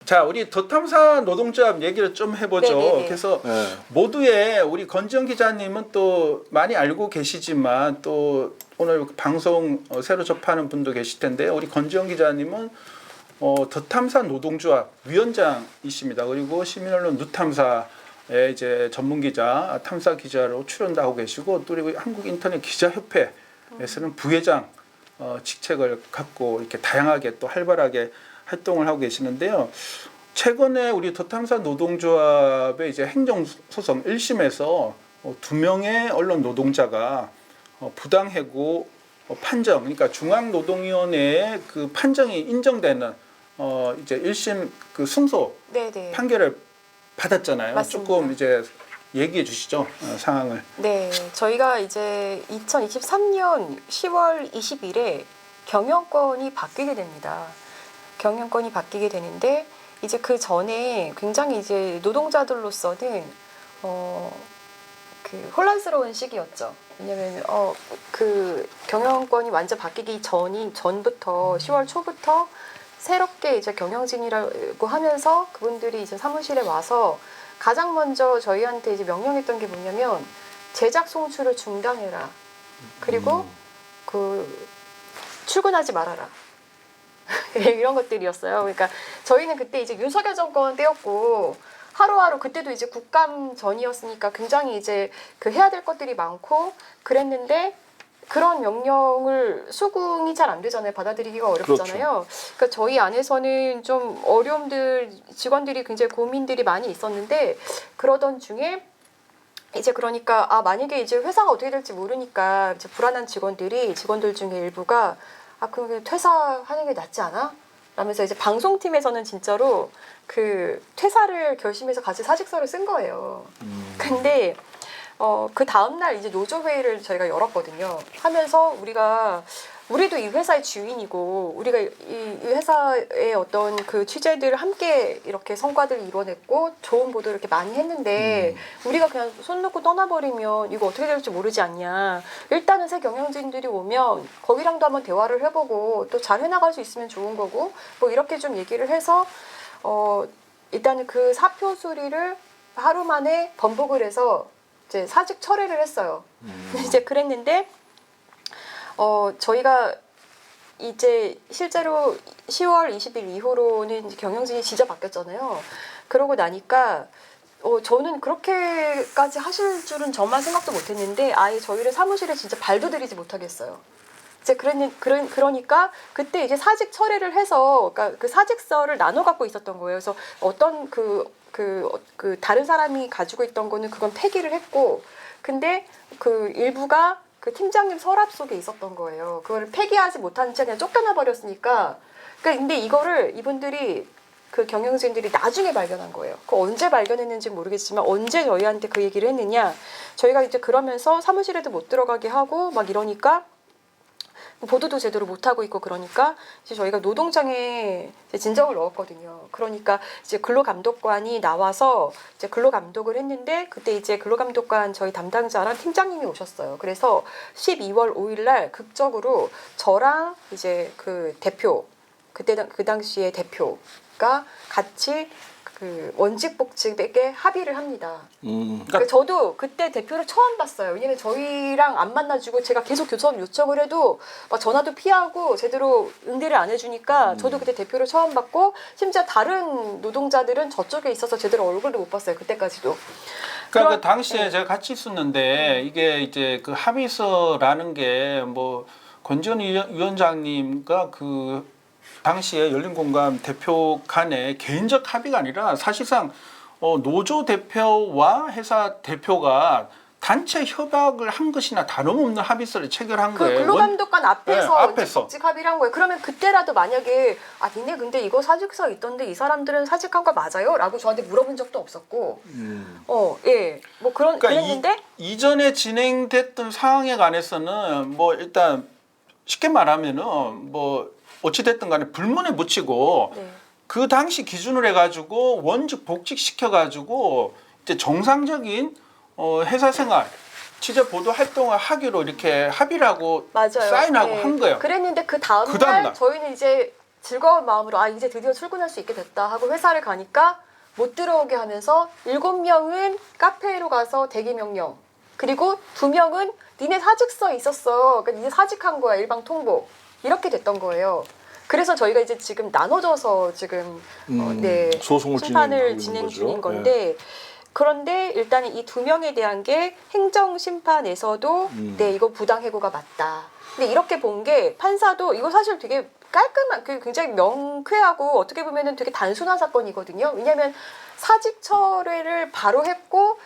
자, 우리 더탐사 노동조합 얘기를 좀 해보죠. 네네네. 그래서 네. 모두의 우리 건지영 기자님은 또 많이 알고 계시지만 또 오늘 방송 새로 접하는 분도 계실 텐데 우리 건지영 기자님은 더탐사 노동조합 위원장이십니다. 그리고 시민언론 누탐사의 이제 전문 기자, 탐사 기자로 출연도 하고 계시고 또 그리고 한국인터넷 기자협회에서는 부회장 직책을 갖고 이렇게 다양하게 또 활발하게 활동을 하고 계시는데요. 최근에 우리 더탐사 노동조합의 이제 행정소송 1심에서 2명의 언론 노동자가 부당해고 판정, 그러니까 중앙노동위원회의 그 판정이 인정되는 이제 1심 그 승소 네네. 판결을 받았잖아요. 맞습니다. 조금 이제 얘기해 주시죠, 상황을. 네, 저희가 이제 2023년 10월 20일에 경영권이 바뀌게 됩니다. 경영권이 바뀌게 되는데 이제 그 전에 굉장히 이제 노동자들로서는 그 혼란스러운 시기였죠. 왜냐면 그 경영권이 완전 바뀌기 전부터 10월 초부터 새롭게 이제 경영진이라고 하면서 그분들이 이제 사무실에 와서 가장 먼저 저희한테 이제 명령했던 게 뭐냐면 제작 송출을 중단해라. 그리고 그 출근하지 말아라. 이런 것들이었어요. 그러니까 저희는 그때 이제 윤석열 정권 때였고 하루하루 그때도 이제 국감 전이었으니까 굉장히 이제 그 해야 될 것들이 많고 그랬는데 그런 명령을 수긍이 잘 안 되잖아요. 받아들이기가 어렵잖아요. 그러니까 저희 안에서는 좀 어려움들, 직원들이 굉장히 고민들이 많이 있었는데 그러던 중에 이제 그러니까 만약에 이제 회사가 어떻게 될지 모르니까 이제 불안한 직원들 중에 일부가 그럼 퇴사하는 게 낫지 않아? 라면서 이제 방송팀에서는 진짜로 그 퇴사를 결심해서 같이 사직서를 쓴 거예요. 근데 그 다음날 이제 노조회의를 저희가 열었거든요. 하면서 우리도 이 회사의 주인이고 우리가 이 회사의 어떤 그 취재들을 함께 이렇게 성과들을 이뤄냈고 좋은 보도를 이렇게 많이 했는데 우리가 그냥 손 놓고 떠나버리면 이거 어떻게 될지 모르지 않냐. 일단은 새 경영진들이 오면 거기랑도 한번 대화를 해보고 또 잘 해나갈 수 있으면 좋은 거고 뭐 이렇게 좀 얘기를 해서 일단은 그 사표 수리를 하루 만에 번복을 해서 이제 사직 철회를 했어요. 이제 그랬는데 저희가 이제 실제로 10월 20일 이후로는 이제 경영진이 진짜 바뀌었잖아요. 그러고 나니까 저는 그렇게까지 하실 줄은 저만 생각도 못했는데 아예 저희를 사무실에 진짜 발도 들이지 못하겠어요. 이제 그러니까 그때 이제 사직 철회를 해서 그러니까 그 사직서를 나눠 갖고 있었던 거예요. 그래서 어떤 그 다른 사람이 가지고 있던 거는 그건 폐기를 했고 근데 그 일부가 그 팀장님 서랍 속에 있었던 거예요. 그걸 폐기하지 못한 채 그냥 쫓겨나 버렸으니까. 근데 이거를 이분들이 그 경영진들이 나중에 발견한 거예요. 그 언제 발견했는지 모르겠지만 언제 저희한테 그 얘기를 했느냐. 저희가 이제 그러면서 사무실에도 못 들어가게 하고 막 이러니까 보도도 제대로 못 하고 있고 그러니까 이제 저희가 노동장에 이제 진정을 넣었거든요. 그러니까 이제 근로감독관이 나와서 이제 근로감독을 했는데 그때 이제 근로감독관 저희 담당자랑 팀장님이 오셨어요. 그래서 12월 5일 날 극적으로 저랑 이제 그 대표 그 당시에 대표가 같이 그 원직 복직에 합의를 합니다. 그러니까 저도 그때 대표를 처음 봤어요. 왜냐면 저희랑 안 만나주고 제가 계속 교섭 요청을 해도 막 전화도 피하고 제대로 응대를 안 해주니까 저도 그때 대표를 처음 봤고 심지어 다른 노동자들은 저쪽에 있어서 제대로 얼굴도 못 봤어요. 그때까지도. 그러니까 그 당시에 제가 같이 있었는데 이게 이제 그 합의서라는 게 뭐 권지현 위원장님과 그 당시에 열린공감 대표 간의 개인적 합의가 아니라 사실상 노조 대표와 회사 대표가 단체 협약을 한 것이나 다름없는 합의서를 체결한 거예요. 근로감독관 앞에서 앞에서. 복직 합의를 한 거예요. 그러면 그때라도 만약에 니네 근데 이거 사직서 있던데 이 사람들은 사직한 거 맞아요? 라고 저한테 물어본 적도 없었고 예. 뭐 그러니까 그랬는데 이전에 진행됐던 상황에 관해서는 뭐 일단 쉽게 말하면은 뭐 어찌됐든 간에 불문에 묻히고 네. 그 당시 기준으로 해가지고 원직 복직시켜가지고 이제 정상적인 회사 생활, 취재 보도 활동을 하기로 이렇게 합의를 하고 맞아요. 사인하고 네. 한 거예요. 그랬는데 그 다음날 저희는 이제 즐거운 마음으로 아 이제 드디어 출근할 수 있게 됐다 하고 회사를 가니까 못 들어오게 하면서 7명은 카페로 가서 대기 명령 그리고 2명은 니네 사직서 있었어. 그러니까 니네 사직한 거야. 일방 통보. 이렇게 됐던 거예요. 그래서 저희가 이제 지금 나눠져서 지금 소송을 심판을 진행하고 진행 있는 중인 거죠. 건데 그런데 일단 이 2명에 대한 게 행정 심판에서도 네 이거 부당 해고가 맞다. 근데 이렇게 본 게 판사도 이거 사실 되게 깔끔한 굉장히 명쾌하고 어떻게 보면은 되게 단순한 사건이거든요. 왜냐하면 사직 철회를 바로 했고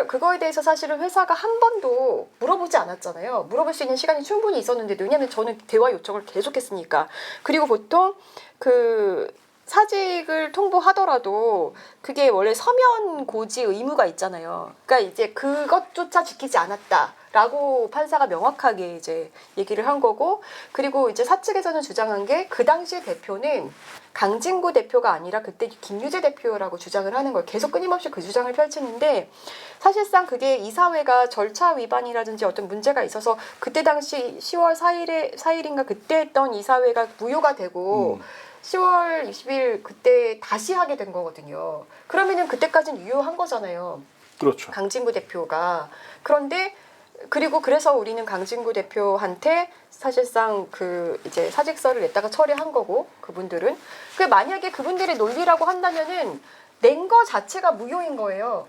그거에 대해서 사실은 회사가 한 번도 물어보지 않았잖아요. 물어볼 수 있는 시간이 충분히 있었는데도 왜냐하면 저는 대화 요청을 계속했으니까. 그리고 보통 그 사직을 통보하더라도 그게 원래 서면 고지 의무가 있잖아요. 그러니까 이제 그것조차 지키지 않았다라고 판사가 명확하게 이제 얘기를 한 거고, 그리고 이제 사측에서는 주장한 게 그 당시 대표는 강진구 대표가 아니라 그때 김유재 대표라고 주장을 하는 걸 계속 끊임없이 그 주장을 펼치는데 사실상 그게 이사회가 절차 위반이라든지 어떤 문제가 있어서 그때 당시 10월 4일인가 그때 했던 이사회가 무효가 되고 10월 20일 그때 다시 하게 된 거거든요. 그러면은 그때까지는 유효한 거잖아요. 그렇죠. 강진구 대표가. 그런데 그리고 그래서 우리는 강진구 대표한테 사실상 그 이제 사직서를 냈다가 처리한 거고 그분들은 그 만약에 그분들의 논리라고 한다면은 낸 거 자체가 무효인 거예요.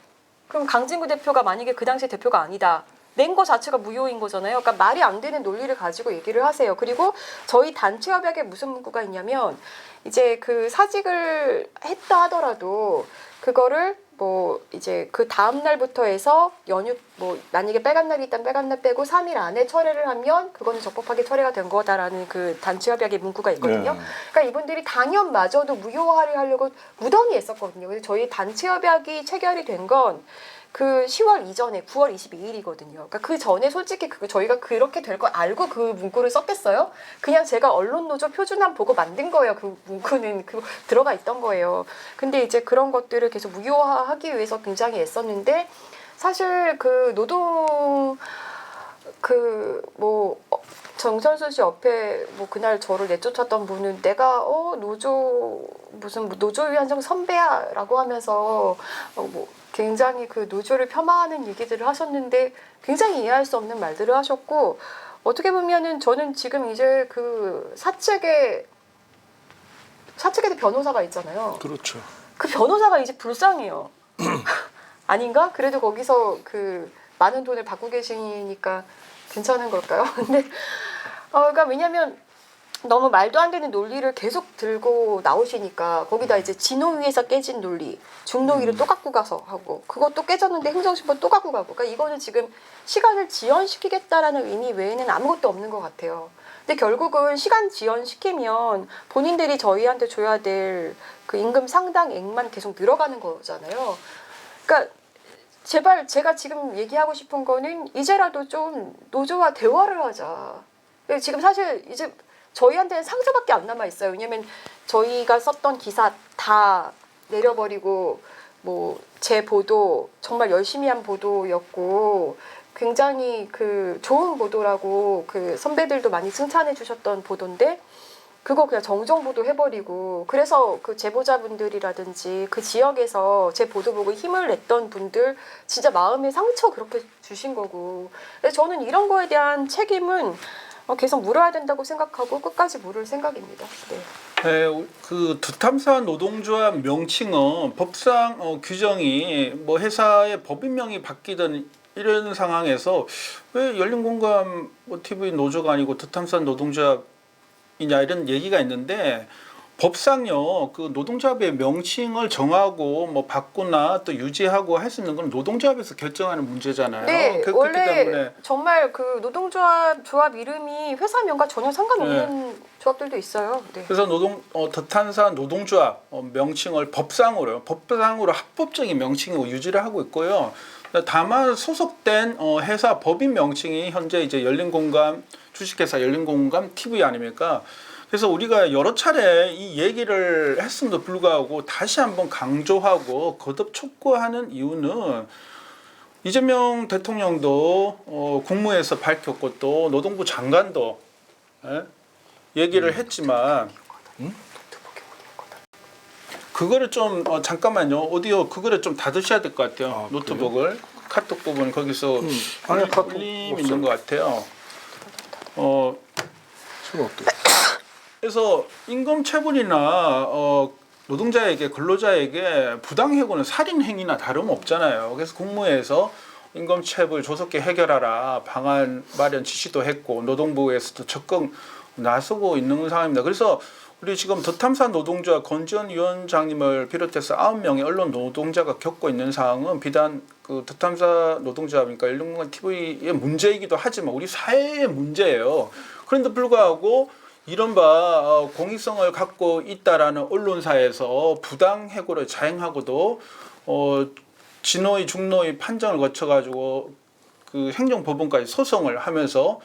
그럼 강진구 대표가 만약에 그 당시 대표가 아니다. 낸 거 자체가 무효인 거잖아요. 그러니까 말이 안 되는 논리를 가지고 얘기를 하세요. 그리고 저희 단체 협약에 무슨 문구가 있냐면 이제 그 사직을 했다 하더라도 그거를 뭐 이제 그 다음 날부터 해서 연휴 뭐 만약에 빨간 날이 있다면 빨간 날 빼고 3일 안에 철회를 하면 그거는 적법하게 철회가 된 거다라는 그 단체 협약의 문구가 있거든요. 그러니까 이분들이 당연마저도 무효화를 하려고 무던히 애썼거든요. 그래서 저희 단체 협약이 체결이 된 건 그 10월 이전에 9월 22일이거든요. 그러니까 그 전에 솔직히 저희가 그렇게 될 걸 알고 그 문구를 썼겠어요? 그냥 제가 언론노조 표준안 보고 만든 거예요. 그 문구는 들어가 있던 거예요. 근데 이제 그런 것들을 계속 무효화하기 위해서 굉장히 애썼는데 사실 그 노동 정선수 씨 옆에 뭐 그날 저를 내쫓았던 분은 내가 무슨 노조위원장 선배야라고 하면서 뭐 굉장히 그 노조를 폄하하는 얘기들을 하셨는데 굉장히 이해할 수 없는 말들을 하셨고 어떻게 보면은 저는 지금 이제 그 사측에 변호사가 있잖아요. 그렇죠. 그 변호사가 이제 불쌍해요. 아닌가? 그래도 거기서 그 많은 돈을 받고 계시니까 괜찮은 걸까요? 근데 그러니까 왜냐면 너무 말도 안 되는 논리를 계속 들고 나오시니까 거기다 이제 진호위에서 깨진 논리, 중노위를 또 갖고 가서 하고 그것도 깨졌는데 행정심판 또 갖고 가고 그러니까 이거는 지금 시간을 지연시키겠다라는 의미 외에는 아무것도 없는 것 같아요. 근데 결국은 시간 지연시키면 본인들이 저희한테 줘야 될 그 임금 상당액만 계속 늘어가는 거잖아요. 그러니까 제발 제가 지금 얘기하고 싶은 거는 이제라도 좀 노조와 대화를 하자. 지금 사실 이제 저희한테는 상처밖에 안 남아 있어요. 왜냐면 저희가 썼던 기사 다 내려버리고 뭐 제 보도 정말 열심히 한 보도였고 굉장히 그 좋은 보도라고 그 선배들도 많이 칭찬해 주셨던 보도인데 그거 그냥 정정 보도 해버리고 그래서 그 제보자분들이라든지 그 지역에서 제 보도 보고 힘을 냈던 분들 진짜 마음에 상처 그렇게 주신 거고 그래서 저는 이런 거에 대한 책임은 계속 물어야 된다고 생각하고 끝까지 물을 생각입니다. 네. 네, 그 두탐사 노동조합 명칭은 법상 규정이 뭐 회사의 법인명이 바뀌던 이런 상황에서 왜 열린공감 TV 노조가 아니고 두탐사 노동조합이냐 이런 얘기가 있는데 법상요 그 노동조합의 명칭을 정하고 뭐 바꾸나 또 유지하고 할 수 있는 건 노동조합에서 결정하는 문제잖아요. 네, 그렇기 원래 때문에 정말 그 조합 이름이 회사명과 전혀 상관없는 조합들도 있어요. 네. 그래서 두탐사 노동조합 명칭을 법상으로 합법적인 명칭으로 유지를 하고 있고요. 다만 소속된 회사 법인 명칭이 현재 이제 열린공감 주식회사 열린공감 TV 아닙니까? 그래서 우리가 여러 차례 이 얘기를 했음에도 불구하고 다시 한번 강조하고 거듭 촉구하는 이유는 이재명 대통령도 국무에서 밝혔고 또 노동부 장관도 얘기를 했지만 그거를 좀 잠깐만요. 오디오 그거를 좀 닫으셔야 될 것 같아요. 노트북을 카톡 부분 거기서 아니, 카톡 울림 없어요. 있는 것 같아요. 지금 어때? 그래서 임금 체불이나 노동자에게 근로자에게 부당해고는 살인 행위나 다름없잖아요. 그래서 국무회에서 임금 체불 조속히 해결하라 방안 마련 지시도 했고 노동부에서도 적극 나서고 있는 상황입니다. 그래서 우리 지금 더 탐사 노동자 권지원 위원장님을 비롯해서 9명의 언론 노동자가 겪고 있는 상황은 비단 그 더 탐사 노동자 그러니까 일용관 TV의 문제이기도 하지만 우리 사회의 문제예요. 그런데 불구하고 이른바 공익성을 갖고 있다라는 언론사에서 부당 해고를 자행하고도 진노의 중노의 판정을 거쳐가지고 그 행정법원까지 소송을 하면서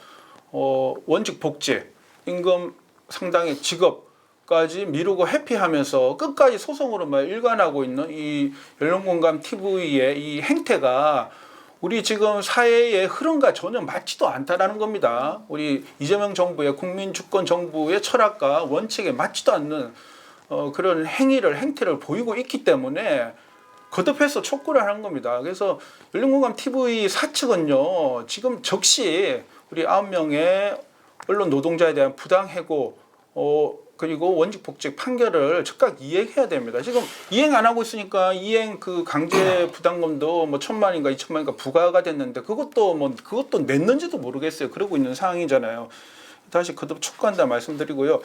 원직 복지, 임금 상당의 직업까지 미루고 회피하면서 끝까지 소송으로만 일관하고 있는 이 연령공감 TV의 이 행태가 우리 지금 사회의 흐름과 전혀 맞지도 않다라는 겁니다. 우리 이재명 정부의 국민 주권 정부의 철학과 원칙에 맞지도 않는 그런 행태를 보이고 있기 때문에 거듭해서 촉구를 하는 겁니다. 그래서 연령공감 TV 사측은요 지금 즉시 우리 9명의 언론 노동자에 대한 부당해고 그리고 원직복직 판결을 즉각 이행해야 됩니다. 지금 이행 안 하고 있으니까 이행 그 강제 부담금도 뭐 1,000만인가 2,000만인가 부과가 됐는데 그것도 냈는지도 모르겠어요. 그러고 있는 상황이잖아요. 다시 거듭 촉구한다 말씀드리고요.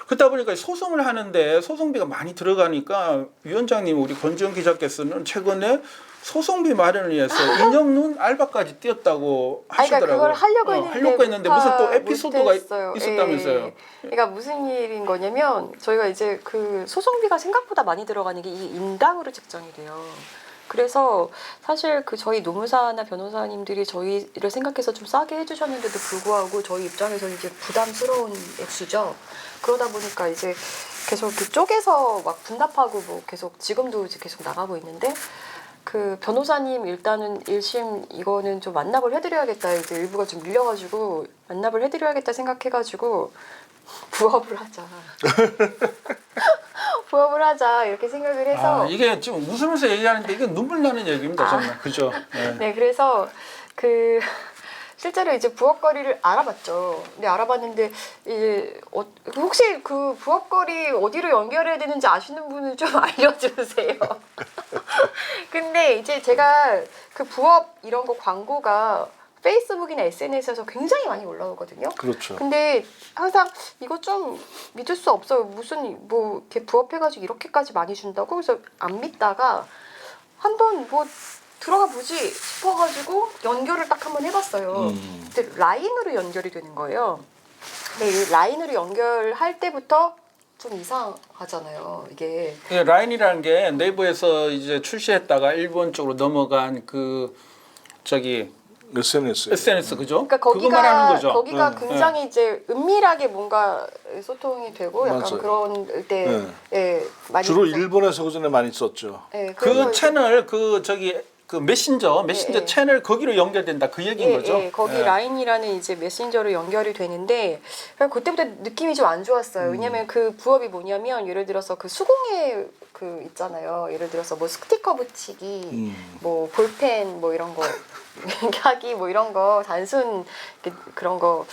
그러다 보니까 소송을 하는데 소송비가 많이 들어가니까 위원장님 우리 권지현 기자께서는 최근에 소송비 마련을 위해서 인형눈 알바까지 뛰었다고 하시더라고요. 그러니까 그걸 하려고 했는데 무슨 또 에피소드가 못했어요. 있었다면서요. 그러니까 무슨 일인 거냐면 저희가 이제 그 소송비가 생각보다 많이 들어가는 게 이 인당으로 책정이 돼요. 그래서 사실 그 저희 노무사나 변호사님들이 저희를 생각해서 좀 싸게 해주셨는데도 불구하고 저희 입장에서는 이제 부담스러운 액수죠. 그러다 보니까 이제 계속 그 쪼개서 막 분납하고 뭐 계속 지금도 이제 계속 나가고 있는데 그 변호사님 일단은 1심 이거는 좀 완납을 해드려야겠다. 이제 일부가 좀 밀려가지고 완납을 해드려야겠다 생각해가지고 부업을 하자. 부업을 하자 이렇게 생각을 해서 이게 지금 웃으면서 얘기하는데 이게 눈물 나는 얘기입니다 정말 그죠? 네. 네, 그래서 그 실제로 이제 부업거리를 알아봤죠. 근데 알아봤는데 이제 혹시 그 부업거리 어디로 연결해야 되는지 아시는 분은 좀 알려주세요. 근데 이제 제가 그 부업 이런 거 광고가 페이스북이나 SNS에서 굉장히 많이 올라오거든요. 그렇죠. 근데 항상 이거 좀 믿을 수 없어요. 무슨 뭐 이렇게 부업해가지고 이렇게까지 많이 준다고? 그래서 안 믿다가 한번 뭐 들어가 보지 싶어가지고 연결을 딱 한번 해봤어요. 근데 라인으로 연결이 되는 거예요. 근데 이 라인으로 연결할 때부터 좀 이상하잖아요. 이게 라인이라는 게 네이버에서 이제 출시했다가 일본 쪽으로 넘어간 그 저기 SNS 그죠? 그러니까 그거 말하는 거죠. 거기가 굉장히 이제 은밀하게 뭔가 소통이 되고 약간 맞아요. 그런 때 많이 주로 있었- 일본에서 그전에 많이 썼죠. 예, 그 그래서 채널 그 메신저 예. 채널 거기로 연결된다 그 얘기인 거죠. 거기 예. 라인이라는 이제 메신저로 연결이 되는데 그때부터 느낌이 좀 안 좋았어요. 왜냐면 그 부업이 뭐냐면 예를 들어서 그 수공예 그 있잖아요. 예를 들어서 뭐 스티커 붙이기, 뭐 볼펜 뭐 이런 거 하기 뭐 이런 거 단순 그런 거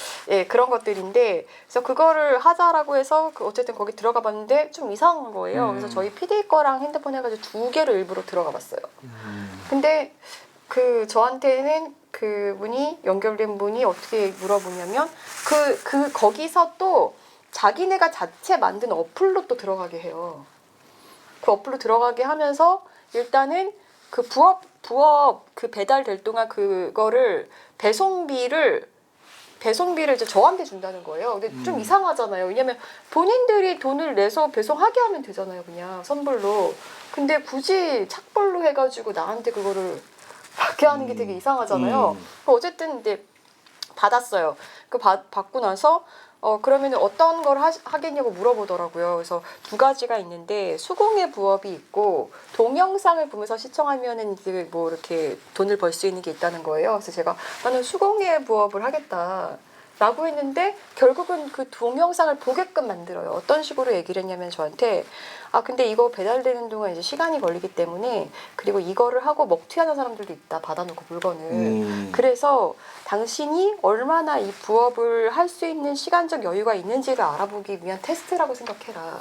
그런 것들인데 그래서 그거를 하자라고 해서 어쨌든 거기 들어가 봤는데 좀 이상한 거예요. 그래서 저희 PD 거랑 핸드폰 해가지고 2개를 일부러 들어가 봤어요. 근데 그 저한테는 그분이 연결된 분이 어떻게 물어보냐면 거기서 또 자기네가 자체 만든 어플로 또 들어가게 해요. 그 어플로 들어가게 하면서 일단은 그 부업 그 배달될 동안 그거를 배송비를 이제 저한테 준다는 거예요. 근데 좀 이상하잖아요. 왜냐면 본인들이 돈을 내서 배송하게 하면 되잖아요. 그냥 선불로. 근데 굳이 착불로 해가지고 나한테 그거를 받게 하는 게 되게 이상하잖아요. 어쨌든 이제 받았어요. 받고 나서 그러면 어떤 걸 하겠냐고 물어보더라고요. 그래서 2가지가 있는데 수공예 부업이 있고 동영상을 보면서 시청하면은 이제 뭐 이렇게 돈을 벌 수 있는 게 있다는 거예요. 그래서 제가 나는 수공예 부업을 하겠다. 라고 했는데 결국은 그 동영상을 보게끔 만들어요. 어떤 식으로 얘기를 했냐면 저한테 근데 이거 배달되는 동안 이제 시간이 걸리기 때문에 그리고 이거를 하고 먹튀하는 사람들도 있다. 받아놓고 물건을. 그래서 당신이 얼마나 이 부업을 할 수 있는 시간적 여유가 있는지를 알아보기 위한 테스트라고 생각해라.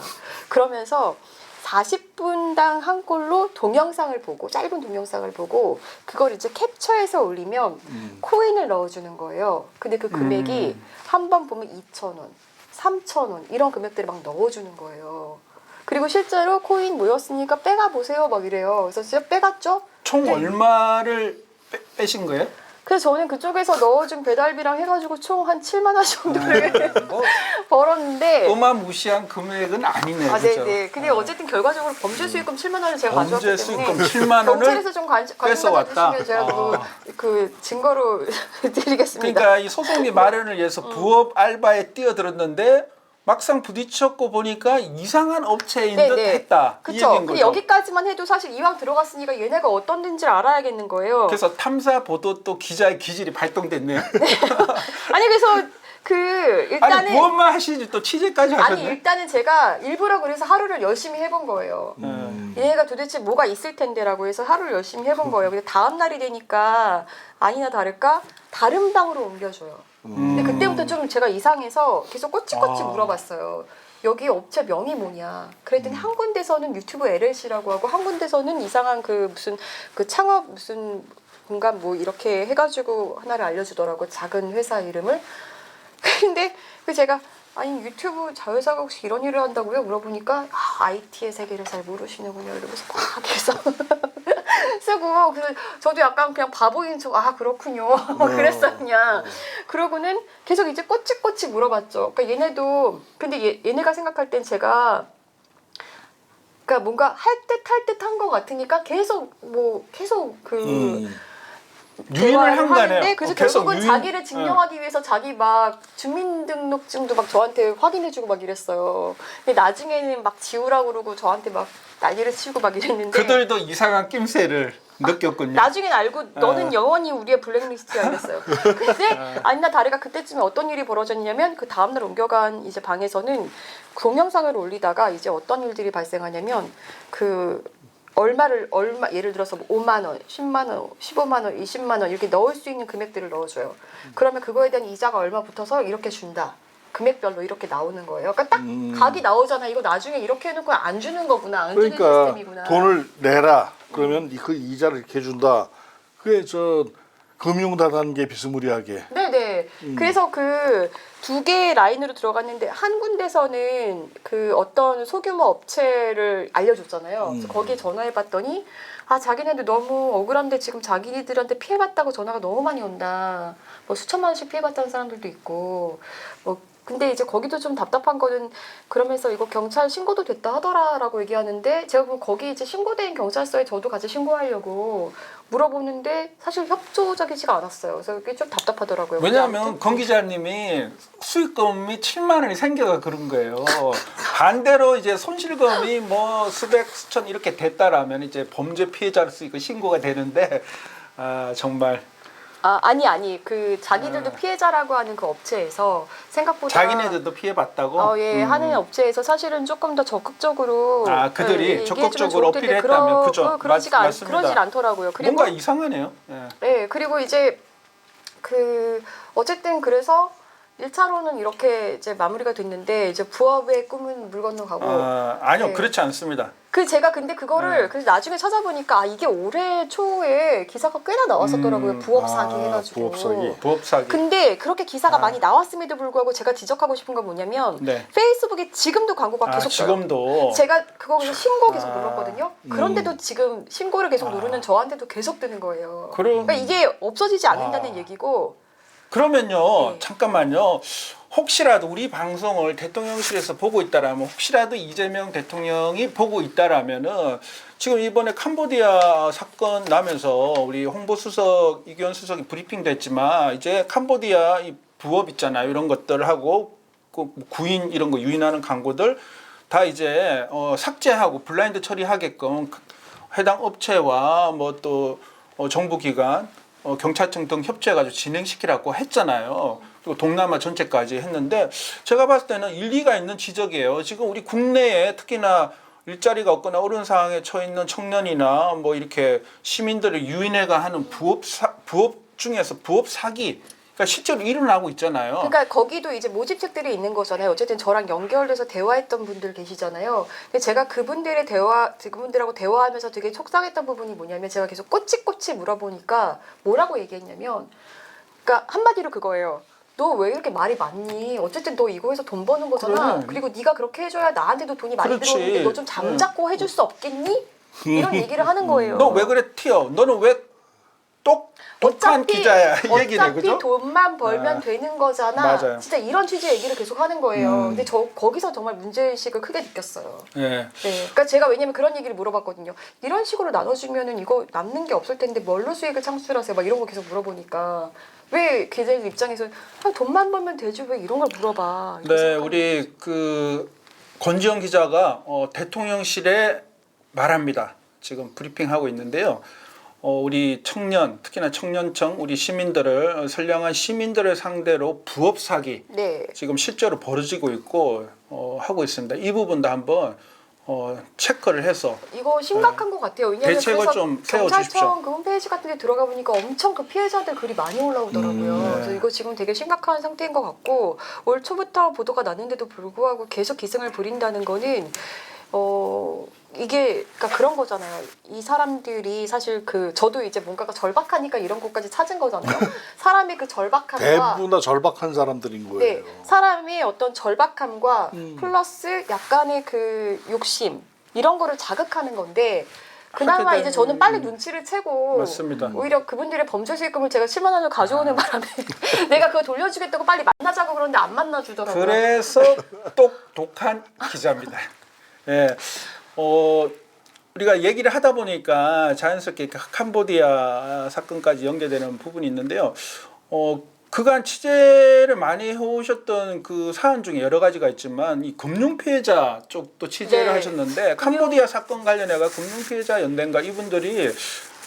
그러면서 40분당 한 꼴로 동영상을 보고 짧은 동영상을 보고 그걸 이제 캡처해서 올리면 코인을 넣어주는 거예요. 근데 그 금액이 한 번 보면 2,000원, 3,000원 이런 금액들을 막 넣어주는 거예요. 그리고 실제로 코인 모였으니까 빼가 보세요 막 이래요. 그래서 진짜 빼갔죠. 총 네. 얼마를 빼신 거예요? 그래서 저는 그쪽에서 넣어준 배달비랑 해가지고 총 한 7만 원 정도를 뭐 벌었는데 어마무시한 금액은 아니네요. 그죠? 네네. 근데 어쨌든 결과적으로 범죄 수익금 7만 원을 제가 범죄 가져왔기 수익금 때문에 7만 원을 경찰에서 좀 관심 뺏어왔다. 가져주시면 제가 그 증거로 드리겠습니다. 그러니까 이 소송이 마련을 위해서 부업 알바에 뛰어들었는데 막상 부딪혔고 보니까 이상한 업체인 듯 네네. 했다. 이 그쵸. 얘기인 근데 거죠. 여기까지만 해도 사실 이왕 들어갔으니까 얘네가 어떤 데인지를 알아야겠는 거예요. 그래서 탐사 보도 또 기자의 기질이 발동됐네요. 아니 그래서 그 일단은 아니 부업만 하시지 또 취재까지 하셨네. 아니 일단은 제가 일부러 그래서 하루를 열심히 해본 거예요. 얘네가 도대체 뭐가 있을 텐데라고 해서 하루를 열심히 해본 거예요. 근데 다음 날이 되니까 아니나 다를까 다른 방으로 옮겨줘요. 근데 그때부터 좀 제가 이상해서 계속 꼬치꼬치 물어봤어요. 여기 업체 명이 뭐냐? 그랬더니 한 군데서는 유튜브 LLC라고 하고 한 군데서는 이상한 그 무슨 그 창업 무슨 공간 뭐 이렇게 해가지고 하나를 알려주더라고 작은 회사 이름을. 근데 그 제가 아니 유튜브 자회사가 혹시 이런 일을 한다고요? 물어보니까 IT의 세계를 잘 모르시는군요. 이러면서 막 계속 쓰고 그래서 저도 약간 그냥 바보인 척 그렇군요. 그랬어 그냥. 그러고는 계속 이제 꼬치꼬치 물어봤죠. 그러니까 얘네도 근데 얘네가 생각할 땐 제가 그러니까 뭔가 할 듯한 것 같으니까 계속 그 유인을 한 거네요. 하는데 그래서 계속 결국은 자기를 증명하기 위해서 자기 막 주민등록증도 막 저한테 확인해주고 막 이랬어요. 근데 나중에는 막 지우라고 그러고 저한테 막 난리를 치고 막 이랬는데 그들도 이상한 낌새를 느꼈군요. 나중엔 알고 너는 영원히 우리의 블랙리스트야 이랬어요. 근데 아니나 다를까 그때쯤에 어떤 일이 벌어졌냐면 그 다음날 옮겨간 이제 방에서는 동영상을 올리다가 이제 어떤 일들이 발생하냐면 그 얼마 예를 들어서 5만 원, 10만 원, 15만 원, 20만 원 이렇게 넣을 수 있는 금액들을 넣어줘요. 그러면 그거에 대한 이자가 얼마 붙어서 이렇게 준다. 금액별로 이렇게 나오는 거예요. 그러니까 딱 각이 나오잖아. 이거 나중에 이렇게 해놓고 안 주는 거구나. 안 주는 그러니까 시스템이구나. 돈을 내라. 그러면 그 이자를 이렇게 준다. 그게 저 금융다단계 비스무리하게. 네네. 그래서 그 두 개의 라인으로 들어갔는데 한 군데서는 그 어떤 소규모 업체를 알려줬잖아요. 그래서 거기에 전화해봤더니 자기네들 너무 억울한데 지금 자기들한테 피해봤다고 전화가 너무 많이 온다. 뭐 수천만 원씩 피해봤다는 사람들도 있고 뭐 근데 이제 거기도 좀 답답한 거는 그러면서 이거 경찰 신고도 됐다 하더라라고 얘기하는데 제가 보면 거기 이제 신고된 경찰서에 저도 같이 신고하려고 물어보는데 사실 협조적이지가 않았어요. 그래서 그게 좀 답답하더라고요. 왜냐하면 권 기자님이 수익금이 7만 원이 생겨가 그런 거예요. 반대로 이제 손실금이 뭐 수백 수천 이렇게 됐다라면 이제 범죄 피해자로 쓰이고 신고가 되는데 정말 아니 그 자기들도 피해자라고 하는 그 업체에서 생각보다 자기네들도 피해봤다고. 예 하는 업체에서 사실은 조금 더 적극적으로 그들이 얘기해주면 적극적으로 좋을 텐데 어필했다면 그죠. 그러질 않더라고요. 그리고 뭔가 이상하네요. 예. 네, 그리고 이제 그 어쨌든 그래서 1차로는 이렇게 이제 마무리가 됐는데 이제 부업의 꿈은 물 건너가고 아니요 네. 그렇지 않습니다. 제가 근데 그거를 그래서 나중에 찾아보니까 이게 올해 초에 기사가 꽤나 나왔었더라고요. 부업 사기 해가지고. 부업 사기. 근데 그렇게 기사가 많이 나왔음에도 불구하고 제가 지적하고 싶은 건 뭐냐면 네. 페이스북에 지금도 광고가 계속 떠요. 지금도 제가 그거에서 신고 계속 눌렀거든요. 그런데도 지금 신고를 계속 누르는 저한테도 계속 뜨는 거예요. 그러니까 이게 없어지지 않는다는 얘기고. 그러면요 네. 잠깐만요. 혹시라도 우리 방송을 대통령실에서 보고 있다라면 혹시라도 이재명 대통령이 보고 있다라면은 지금 이번에 캄보디아 사건 나면서 우리 홍보수석 이규현 수석이 브리핑됐지만 이제 캄보디아 이 부업 있잖아요. 이런 것들하고 그 구인 이런 거 유인하는 광고들 다 이제 삭제하고 블라인드 처리하게끔 해당 업체와 뭐 또 정부기관 경찰청 등 협조해가지고 진행시키라고 했잖아요. 그리고 동남아 전체까지 했는데 제가 봤을 때는 일리가 있는 지적이에요. 지금 우리 국내에 특히나 일자리가 없거나 어려운 상황에 처해 있는 청년이나 뭐 이렇게 시민들을 유인해가 하는 부업 중에서 부업 사기, 그러니까 실제로 일어나고 있잖아요. 그러니까 거기도 이제 모집책들이 있는 거잖아요. 어쨌든 저랑 연결돼서 대화했던 분들 계시잖아요. 근데 제가 그분들하고 대화하면서 되게 속상했던 부분이 뭐냐면 제가 계속 꼬치꼬치 물어보니까 뭐라고 얘기했냐면, 그러니까 한마디로 그거예요. 너 왜 이렇게 말이 많니? 어쨌든 너 이거에서 돈 버는 거잖아. 그래. 그리고 네가 그렇게 해줘야 나한테도 돈이 많이 그렇지. 들어오는데 너 좀 잠잡고 해줄 수 없겠니? 이런 얘기를 하는 거예요. 너 왜 그래 튀어? 너는 왜 독한 기자야? 이 얘기네, 어차피 그죠? 돈만 벌면 아, 되는 거잖아. 맞아요. 진짜 이런 취지의 얘기를 계속 하는 거예요. 근데 저 거기서 정말 문제의식을 크게 느꼈어요. 예. 네. 그러니까 제가 왜냐면 그런 얘기를 물어봤거든요. 이런 식으로 나눠주면은 이거 남는 게 없을 텐데 뭘로 수익을 창출하세요? 막 이런 거 계속 물어보니까 왜 계좌들 입장에서 돈만 벌면 되지 왜 이런 걸 물어봐. 이렇게 네, 생각하는 우리 그 권지영 기자가 대통령실에 말합니다. 지금 브리핑하고 있는데요. 우리 청년, 특히나 청년청, 우리 시민들을 선량한 시민들을 상대로 부업 사기 네. 지금 실제로 벌어지고 있고 하고 있습니다. 이 부분도 한번 체크를 해서 이거 심각한 것 같아요. 왜냐하면 대책을 그래서 좀 세워주십시오. 경찰청 그 홈페이지 같은 데 들어가 보니까 엄청 그 피해자들 글이 많이 올라오더라고요. 네. 그래서 이거 지금 되게 심각한 상태인 것 같고 올 초부터 보도가 났는데도 불구하고 계속 기승을 부린다는 거는 이게 그러니까 그런 거잖아요. 이 사람들이 사실 저도 이제 뭔가가 절박하니까 이런 곳까지 찾은 거잖아요. 사람의 그 절박함과 대부분 다 절박한 사람들인 거예요. 네, 사람의 어떤 절박함과 플러스 약간의 그 욕심 이런 거를 자극하는 건데 그나마 하게 이제 되면- 저는 빨리 눈치를 채고 맞습니다. 오히려 그분들의 범죄 수익금을 제가 7만 원을 가져오는 바람에 내가 그거 돌려주겠다고 빨리 만나자고 그러는데 안 만나주더라고요. 그래서 똑똑한 기자입니다. 예, 우리가 얘기를 하다 보니까 자연스럽게 캄보디아 사건까지 연계되는 부분이 있는데요. 그간 취재를 많이 해오셨던 그 사안 중에 여러 가지가 있지만 이 금융 피해자 쪽도 취재를 네. 하셨는데 캄보디아 사건 관련해가 금융 피해자 연대인가 이분들이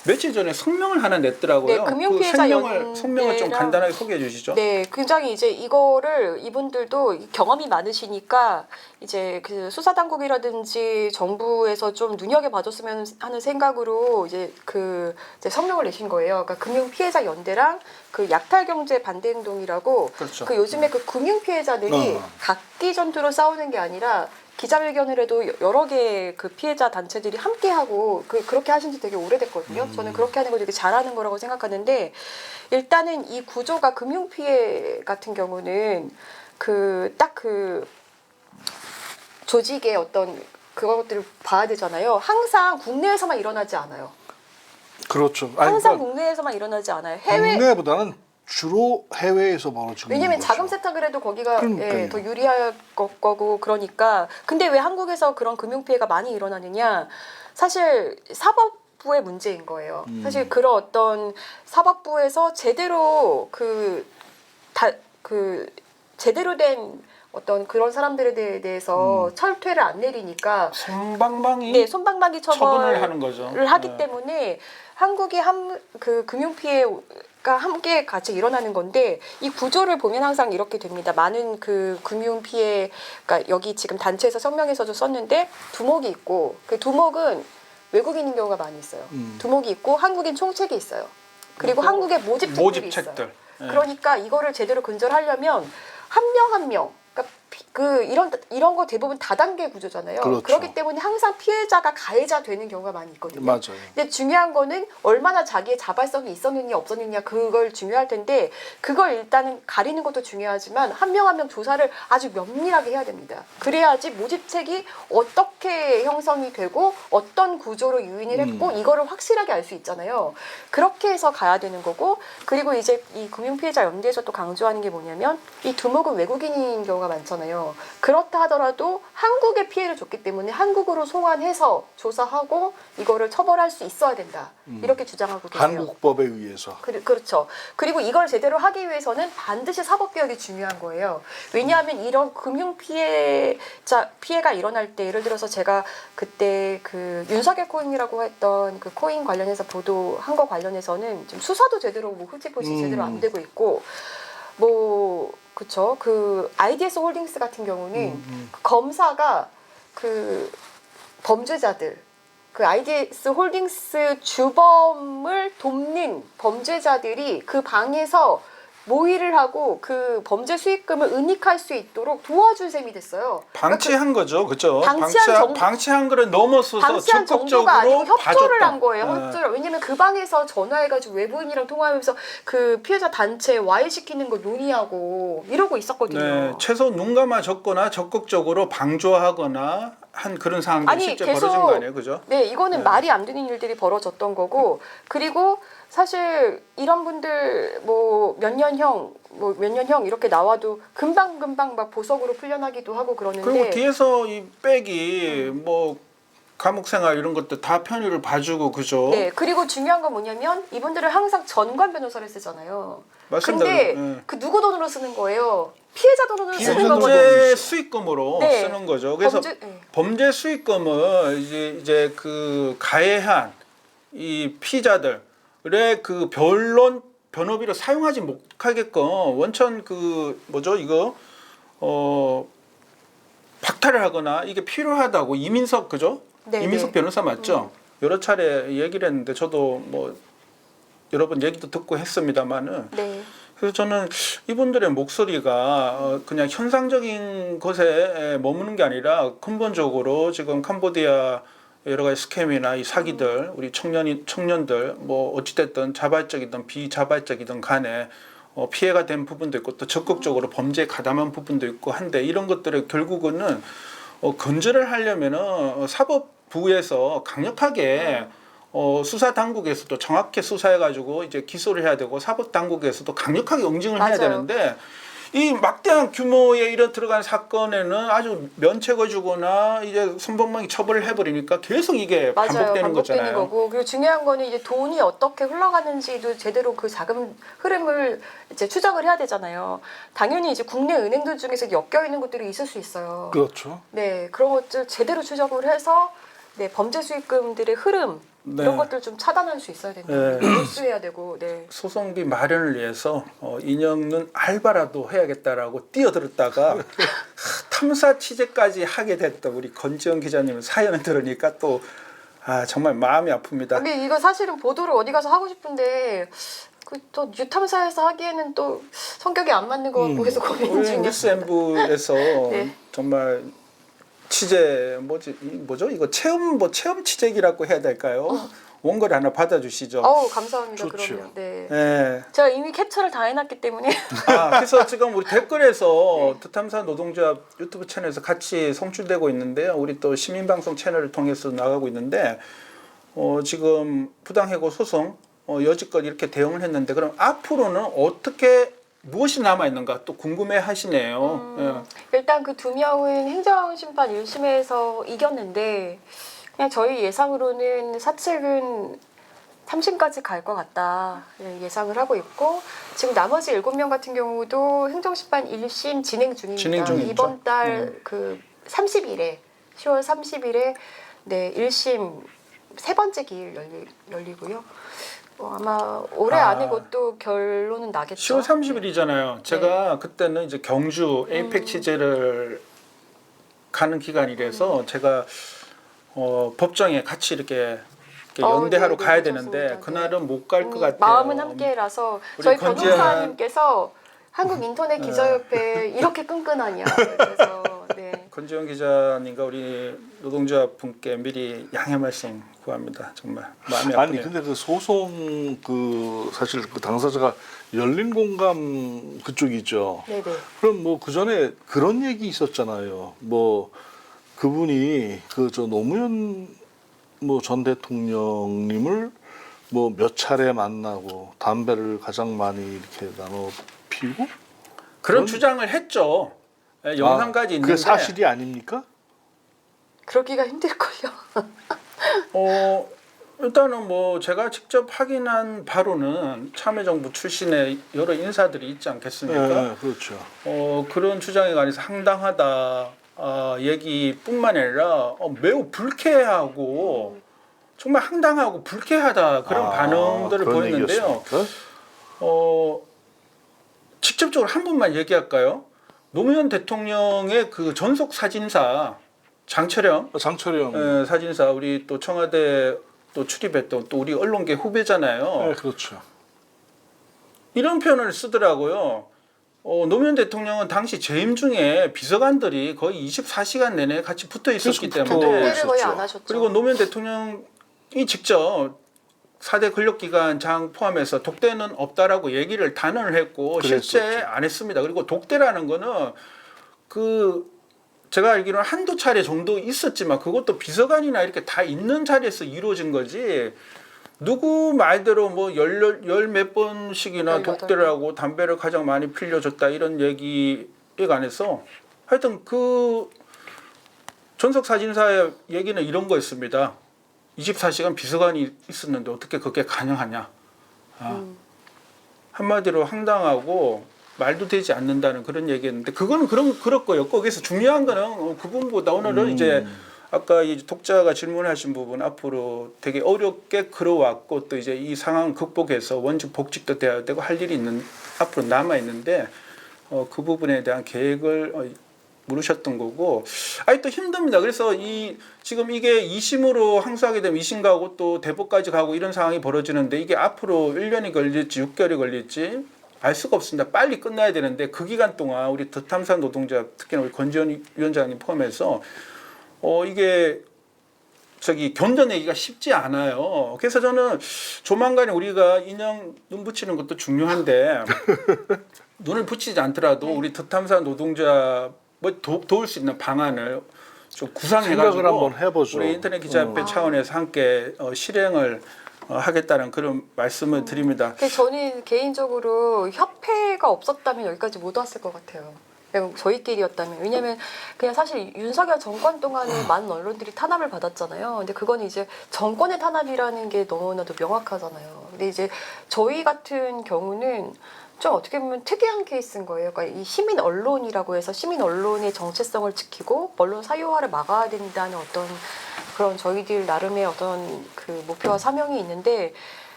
며칠 전에 성명을 하나 냈더라고요. 네, 금융 그 피해자 성명을 좀 연대랑- 간단하게 소개해 주시죠. 네, 굉장히 이제 이거를 이분들도 경험이 많으시니까 이제 그 수사 당국이라든지 정부에서 좀 눈여겨 봐줬으면 하는 생각으로 이제 이제 성명을 내신 거예요. 그러니까 금융 피해자 연대랑 그 약탈 경제 반대 행동이라고 그렇죠. 그 요즘에 그 금융 피해자들이 각기 전투로 싸우는 게 아니라 기자회견을 해도 여러 개의 그 피해자 단체들이 함께 하고 그렇게 하신 지 되게 오래됐거든요. 저는 그렇게 하는 거 되게 잘하는 거라고 생각하는데 일단은 이 구조가 금융 피해 같은 경우는 딱 그 조직의 어떤 그것들을 봐야 되잖아요. 항상 국내에서만 일어나지 않아요. 그렇죠. 아니, 항상 그러니까 국내에서만 일어나지 않아요. 해외 국내보다는 주로 해외에서 벌어지는 왜냐면 거죠. 자금 세탁을 해도 거기가 그러니까요. 더 유리할 거고 그러니까. 근데 왜 한국에서 그런 금융 피해가 많이 일어나느냐? 사실 사법부의 문제인 거예요. 사실 그런 어떤 사법부에서 제대로 제대로 된 어떤 그런 사람들에 대해서 철퇴를 안 내리니까 손방망이 네, 손방망이 처분을 하는 거죠. 하기 네. 때문에 한국의 그 금융 피해가 함께 같이 일어나는 건데 이 구조를 보면 항상 이렇게 됩니다. 많은 그 금융 피해, 그러니까 여기 지금 단체에서 성명에서도 썼는데 두목이 있고 그 두목은 외국인인 경우가 많이 있어요. 두목이 있고 한국인 총책이 있어요. 그리고 한국의 모집책들이 있어요. 모집책들. 예. 그러니까 이거를 제대로 근절하려면 한 명 한 명. 그러니까 이런 거 대부분 다단계 구조잖아요. 그렇죠. 그렇기 때문에 항상 피해자가 가해자 되는 경우가 많이 있거든요. 맞아요. 근데 중요한 거는 얼마나 자기의 자발성이 있었느냐 없었느냐 그걸 중요할 텐데 그걸 일단은 가리는 것도 중요하지만 한 명 한 명 조사를 아주 면밀하게 해야 됩니다. 그래야지 모집책이 어떻게 형성이 되고 어떤 구조로 유인을 했고 이거를 확실하게 알 수 있잖아요. 그렇게 해서 가야 되는 거고 그리고 이제 이 금융피해자 연대에서 또 강조하는 게 뭐냐면 이 두목은 외국인인 경우가 많잖아요. 그렇다 하더라도 한국에 피해를 줬기 때문에 한국으로 송환해서 조사하고 이거를 처벌할 수 있어야 된다. 이렇게 주장하고 계세요. 한국법에 의해서. 그렇죠. 그리고 이걸 제대로 하기 위해서는 반드시 사법개혁이 중요한 거예요. 왜냐하면 이런 금융 피해가 일어날 때 예를 들어서 제가 그때 그 윤석열 코인이라고 했던 그 코인 관련해서 보도한 거 관련해서는 좀 수사도 제대로 뭐 흐지부지 제대로 안 되고 있고 뭐 그쵸. 그 IDS 홀딩스 같은 경우는 그 검사가 그 범죄자들 그 IDS 홀딩스 주범을 돕는 범죄자들이 그 방에서 모의를 하고 그 범죄 수익금을 은닉할 수 있도록 도와준 셈이 됐어요. 방치한 거죠, 그죠? 방치한 거를 넘어서서 방치한 적극적으로 정도가 아니고 협조를 봐줬다. 한 거예요. 네. 협조를. 왜냐면 그 방에서 전화해가지고 외부인이랑 통화하면서 그 피해자 단체 와해시키는 거 논의하고 이러고 있었거든요. 네, 최소 눈 감아줬거나 적극적으로 방조하거나 한 그런 상황들이 아니, 실제 계속- 벌어진 거 아니에요, 그죠? 네, 이거는 말이 안 되는 일들이 벌어졌던 거고, 그리고 사실 이런 분들 뭐 몇 년형 이렇게 나와도 금방 막 보석으로 풀려나기도 하고 그러는데. 그리고 뒤에서 이 백이 뭐 감옥 생활 이런 것도 다 편의를 봐주고 그죠? 네, 그리고 중요한 건 뭐냐면 이분들은 항상 전관 변호사를 쓰잖아요. 맞습니다. 근데 예. 그 누구 돈으로 쓰는 거예요? 피해자 돈으로 쓰는 피해자 거거든요. 범죄 수익금으로 네. 쓰는 거죠. 그래서 범죄 수익금을 이제 그 가해한 이 피의자들의 그 변론 변호비로 사용하지 못하게끔 원천 그 뭐죠 이거 박탈을 하거나 이게 필요하다고 이민석 그죠? 네, 이민석 네. 변호사 맞죠? 여러 차례 얘기를 했는데 저도 뭐 여러 번 얘기도 듣고 했습니다만은 네. 그래서 저는 이분들의 목소리가 그냥 현상적인 것에 머무는 게 아니라 근본적으로 지금 캄보디아 여러 가지 스캠이나 이 사기들 우리 청년들 뭐 어찌됐든 자발적이든 비자발적이든 간에 피해가 된 부분도 있고 또 적극적으로 범죄에 가담한 부분도 있고 한데 이런 것들을 결국은 건절을 하려면은 사법부에서 강력하게 수사 당국에서도 정확히 수사해가지고 이제 기소를 해야 되고 사법 당국에서도 강력하게 응징을 해야 맞아요. 되는데 이 막대한 규모의 이런 들어간 사건에는 아주 면책해주거나 이제 손방망이 처벌을 해버리니까 계속 이게 맞아요. 반복되는 거잖아요. 거고 그리고 중요한 거는 이제 돈이 어떻게 흘러가는지도 제대로 그 자금 흐름을 이제 추적을 해야 되잖아요. 당연히 이제 국내 은행들 중에서 엮여 있는 것들이 있을 수 있어요. 그렇죠. 네, 그런 것들 제대로 추적을 해서 네, 범죄 수익금들의 흐름 네. 이런 것들 좀 차단할 수 있어야 된다. 네. 뉴스해야 되고, 네. 소송비 마련을 위해서 인형은 알바라도 해야겠다라고 뛰어들었다가 탐사 취재까지 하게 됐던 우리 건지영 기자님 사연을 들으니까 또 정말 마음이 아픕니다. 근데 이거 사실은 보도를 어디 가서 하고 싶은데 그 또 유탐사에서 하기에는 또 성격이 안 맞는 것 같고 해서 고민 우리 중이에요. 뉴스엠부에서 네. 정말 취재 뭐죠 이거 체험 취재기라고 해야 될까요? 원고를 하나 받아주시죠. 어우 감사합니다. 좋죠. 그럼요. 네. 네. 제가 이미 캡처를 다 해놨기 때문에 그래서 지금 우리 댓글에서 드탐사 노동조합 유튜브 채널에서 같이 송출되고 있는데요. 우리 또 시민방송 채널을 통해서 나가고 있는데 지금 부당해고 소송 여지껏 이렇게 대응을 했는데 그럼 앞으로는 어떻게 무엇이 남아 있는가 또 궁금해 하시네요. 일단 그 두 명은 행정심판 1심에서 이겼는데 그냥 저희 예상으로는 사측은 3심까지 갈 것 같다 예상을 하고 있고 지금 나머지 7명 같은 경우도 행정심판 1심 진행 중입니다. 진행 중이죠. 이번 달 그 30일에 10월 30일에 네 1심 세 번째 기일 열리고요. 아마 올해 안에 그것도 결론은 나겠죠. 10월 30일이잖아요. 제가 그때는 이제 경주 에이펙 취재를 가는 기간이라서 제가 법정에 같이 이렇게 연대하러 네, 가야 네, 되는데 좋습니다. 그날은 못 갈 것 같아요. 마음은 함께라서 우리 저희 건지현- 변호사님께서 한국 인터넷 기자협회 이렇게 끈끈하냐 그래서 네. 건지영 기자님과 우리 노동조합 분께 미리 양해 말씀 구합니다. 정말 마음이 아프네요. 아니 근데 그 소송 그 사실 그 당사자가 열린 공감 그쪽이죠. 네네. 그럼 뭐 그 전에 그런 얘기 있었잖아요. 뭐 그분이 그 저 노무현 뭐 전 대통령님을 뭐 몇 차례 만나고 담배를 가장 많이 이렇게 나눠 피우고 그런 주장을 했죠. 영상까지 있는데 그게 사실이 아닙니까? 그러기가 힘들걸요. 일단은 뭐 제가 직접 확인한 바로는 참여정부 출신의 여러 인사들이 있지 않겠습니까? 네, 그렇죠. 그런 주장에 관해서 황당하다 얘기뿐만 아니라 매우 불쾌하고 정말 황당하고 불쾌하다 그런 반응들을 그런 보였는데요. 얘기였습니까? 직접적으로 한 분만 얘기할까요? 노무현 대통령의 그 전속 사진사 장철영 장철영. 사진사 우리 또 청와대 또 출입했던 또 우리 언론계 후배잖아요. 네, 그렇죠. 이런 표현을 쓰더라고요. 노무현 대통령은 당시 재임 중에 비서관들이 거의 24시간 내내 같이 붙어 있었기 계속 때문에 독대를 거의 있었죠. 안 하셨죠. 그리고 노무현 대통령이 직접 4대 권력기관장 포함해서 독대는 없다라고 얘기를 단언을 했고 실제 그랬었죠. 안 했습니다. 그리고 독대라는 거는 제가 알기로는 한두 차례 정도 있었지만 그것도 비서관이나 이렇게 다 있는 자리에서 이루어진 거지 누구 말대로 뭐 열 몇 번씩이나 18 독대를 하고 담배를 가장 많이 필려줬다 이런 얘기에 관해서 하여튼 그 전속 사진사의 얘기는 이런 거였습니다. 24시간 비서관이 있었는데 어떻게 그게 가능하냐. 한마디로 황당하고 말도 되지 않는다는 그런 얘기였는데 그거는 그렇고요. 거기서 중요한 거는 그분보다 오늘은 이제 아까 이 독자가 질문하신 부분 앞으로 되게 어렵게 걸어왔고 또 이제 이 상황을 극복해서 원직 복직도 돼야 되고 할 일이 앞으로 남아 있는데 그 부분에 대한 계획을 물으셨던 거고 또 힘듭니다. 그래서 지금 이게 2심으로 항소하게 되면 2심 가고 또 대법까지 가고 이런 상황이 벌어지는데 이게 앞으로 1년이 걸릴지 6개월이 걸릴지 알 수가 없습니다. 빨리 끝나야 되는데 그 기간 동안 우리 더 탐사 노동자 특히나 우리 권지현 위원장님 포함해서 이게 견뎌내기가 쉽지 않아요. 그래서 저는 조만간에 우리가 인형 눈 붙이는 것도 중요한데 눈을 붙이지 않더라도 우리 더 탐사 노동자 도울 수 있는 방안을 좀 구상해가지고 생각을 한번 해보죠. 우리 인터넷 기자협회 차원에서 함께 실행을 하겠다는 그런 말씀을 드립니다. 저는 개인적으로 협회가 없었다면 여기까지 못 왔을 것 같아요. 그냥 저희끼리였다면. 왜냐면 그냥 사실 윤석열 정권 동안에 많은 언론들이 탄압을 받았잖아요. 근데 그건 이제 정권의 탄압이라는 게 너무나도 명확하잖아요. 근데 이제 저희 같은 경우는 좀 어떻게 보면 특이한 케이스인 거예요. 그러니까 이 시민 언론이라고 해서 시민 언론의 정체성을 지키고 언론 사유화를 막아야 된다는 어떤 그런 저희들 나름의 어떤 그 목표와 사명이 있는데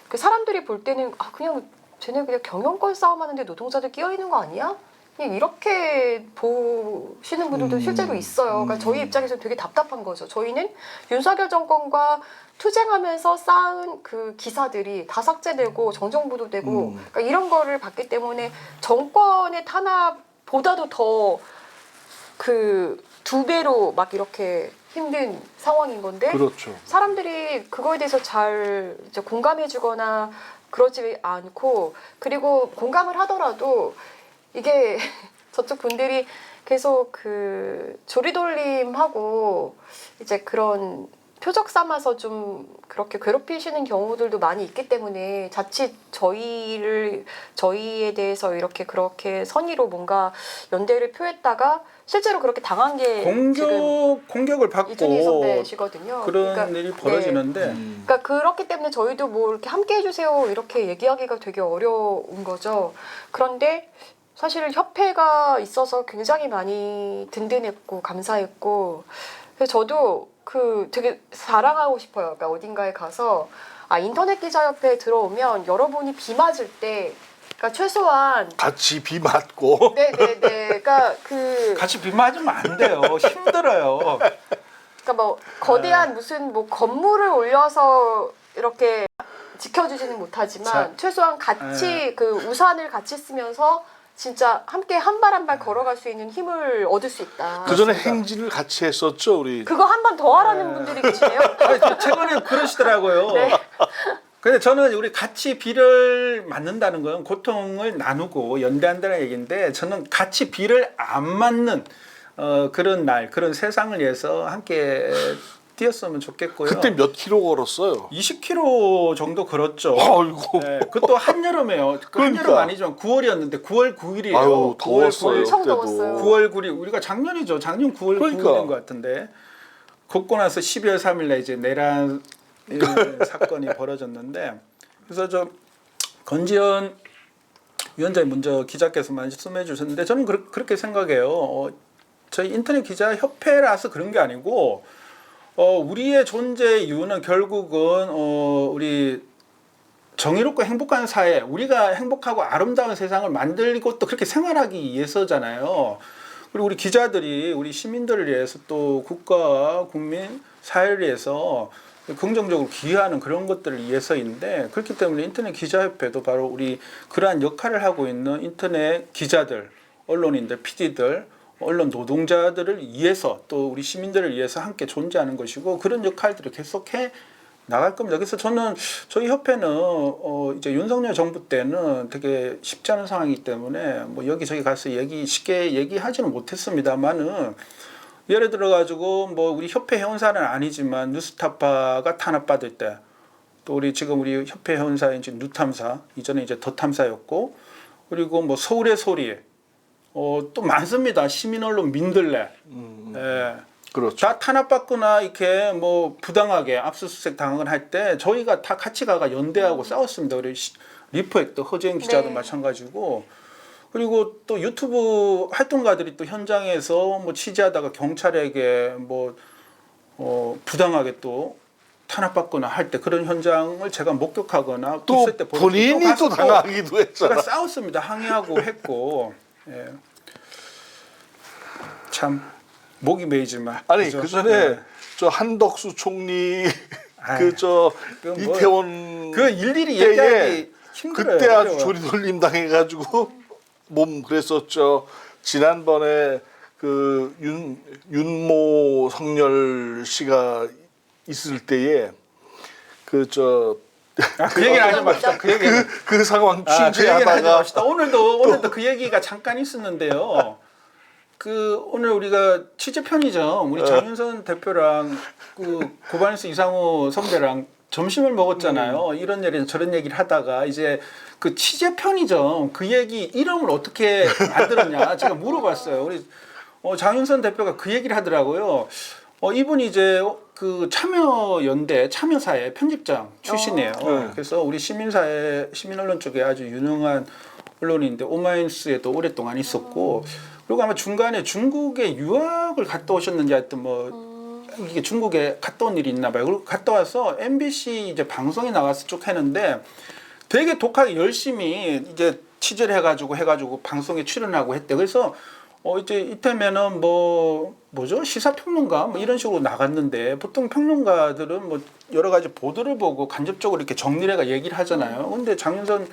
그 사람들이 볼 때는 그냥 쟤네 그냥 경영권 싸움하는데 노동자들 끼어 있는 거 아니야? 그냥 이렇게 보시는 분들도 실제로 있어요. 그러니까 저희 입장에서 되게 답답한 거죠. 저희는 윤석열 정권과 투쟁하면서 쌓은 그 기사들이 다 삭제되고 정정보도 되고 그러니까 이런 거를 봤기 때문에 정권의 탄압보다도 더 그 2배로 막 이렇게 힘든 상황인 건데 그렇죠. 사람들이 그거에 대해서 잘 이제 공감해주거나 그러지 않고 그리고 공감을 하더라도 이게 저쪽 분들이 계속 그 조리돌림하고 이제 그런 표적 삼아서 좀 그렇게 괴롭히시는 경우들도 많이 있기 때문에 자칫 저희에 대해서 그렇게 선의로 뭔가 연대를 표했다가 실제로 그렇게 당한 게 지금 공격을 받고 이준희 선배시거든요. 그런 그러니까, 일이 벌어지는데 그러니까 그렇기 때문에 저희도 뭐 이렇게 함께 해주세요 이렇게 얘기하기가 되게 어려운 거죠. 그런데 사실 협회가 있어서 굉장히 많이 든든했고 감사했고 그래서 저도 그 되게 자랑하고 싶어요. 그러니까 어딘가에 가서 인터넷 기자협회에 들어오면 여러분이 비 맞을 때 그러니까 최소한 같이 비 맞고. 네네네. 그러니까 그 같이 비 맞으면 안 돼요. 힘들어요. 그러니까 뭐 거대한 무슨 뭐 건물을 올려서 이렇게 지켜주지는 못하지만 최소한 같이 그 우산을 같이 쓰면서 진짜 함께 한 발 한 발 걸어갈 수 있는 힘을 얻을 수 있다. 그 전에 행진을 같이 했었죠, 우리. 그거 한 번 더 하라는 분들이 계시네요. 최근에 그러시더라고요. 네. 근데 저는 우리 같이 비를 맞는다는 건 고통을 나누고 연대한다는 얘기인데 저는 같이 비를 안 맞는 그런 날, 그런 세상을 위해서 함께 뛰었으면 좋겠고요. 그때 몇 킬로 걸었어요? 20km 정도 걸었죠. 아이고. 네, 그것도 한여름에요. 그러니까. 한여름 아니지만 9월이었는데 9월 9일이에요. 아유, 더웠어요. 엄청 그때도. 더웠어요. 9월 9일 우리가 작년이죠. 작년 9월 그러니까. 9일인 것 같은데 걷고 나서 12월 3일날 이제 내란 사건이 벌어졌는데 그래서 저 건지현 위원장이 먼저 기자께서 말씀해 주셨는데 저는 그렇게 생각해요. 저희 인터넷 기자 협회라서 그런 게 아니고 우리의 존재 이유는 결국은 우리 정의롭고 행복한 사회, 우리가 행복하고 아름다운 세상을 만들고 또 그렇게 생활하기 위해서잖아요. 그리고 우리 기자들이 우리 시민들을 위해서 또 국가와 국민, 사회를 위해서 긍정적으로 기여하는 그런 것들을 위해서인데, 그렇기 때문에 인터넷 기자협회도 바로 우리 그러한 역할을 하고 있는 인터넷 기자들, 언론인들, PD들, 언론 노동자들을 위해서 또 우리 시민들을 위해서 함께 존재하는 것이고, 그런 역할들을 계속해 나갈 겁니다. 그래서 저는 저희 협회는 이제 윤석열 정부 때는 되게 쉽지 않은 상황이기 때문에 뭐 여기저기 가서 쉽게 얘기하지는 못했습니다만은, 예를 들어 가지고 뭐 우리 협회 회원사는 아니지만 뉴스타파가 탄압받을 때, 또 지금 우리 협회 회원사인 지금 뉴탐사, 이전에 이제 더 탐사였고, 그리고 뭐 서울의 소리, 또 많습니다. 시민 언론 민들레. 예. 그렇죠. 다 탄압받거나 이렇게 뭐 부당하게 압수수색 당을 할 때 저희가 다 같이 가가 연대하고 싸웠습니다. 우리 리포액터 허재인 기자도 네. 마찬가지고, 그리고 또 유튜브 활동가들이 또 현장에서 뭐 취재하다가 경찰에게 뭐 부당하게 또 탄압받거나 할 때 그런 현장을 제가 목격하거나 또 있을 때 본인이 또 당하기도 했잖아. 제가 싸웠습니다. 항의하고 했고. 예. 참 목이 메이지만. 아니 그죠? 그 전에 예. 저 한덕수 총리 아유, 그 저 그건 뭐, 이태원 그 일일이 때에 얘기하기 힘들어요. 그때 아주 어려워요. 조리돌림 당해가지고 몸 그랬었죠. 지난번에 그 윤모 성렬 씨가 있을 때에 그 얘기는 하지 맙시다. 그 얘기는. 그 상황 그 얘기는 하지 취재하다가 맙시다. 오늘도 그 얘기가 잠깐 있었는데요. 오늘 우리가 취재 편의점 우리 장윤선 대표랑 그 고발뉴스 이상우 선배랑 점심을 먹었잖아요. 이런 얘기는 저런 얘기를 하다가 이제 그 취재 편의점 그 얘기 이름을 어떻게 만들었냐 제가 물어봤어요. 우리 장윤선 대표가 그 얘기를 하더라고요. 이분이 이제 그 참여연대 참여사회 편집장 출신이에요. 그래서 우리 시민사회 시민언론 쪽에 아주 유능한 언론인데 오마이뉴스에도 오랫동안 있었고, 그리고 아마 중간에 중국에 유학을 갔다 오셨는지 하여튼 뭐 이게 중국에 갔다 온 일이 있나 봐요. 그리고 갔다 와서 MBC 이제 방송에 나가서 쭉 했는데 되게 독하게 열심히 이제 취재를 해가지고 방송에 출연하고 했대. 그래서 이제 이때면은 뭐죠? 시사평론가 뭐 이런 식으로 나갔는데, 보통 평론가들은 뭐 여러 가지 보도를 보고 간접적으로 이렇게 정리를 해가 얘기를 하잖아요. 근데 장윤선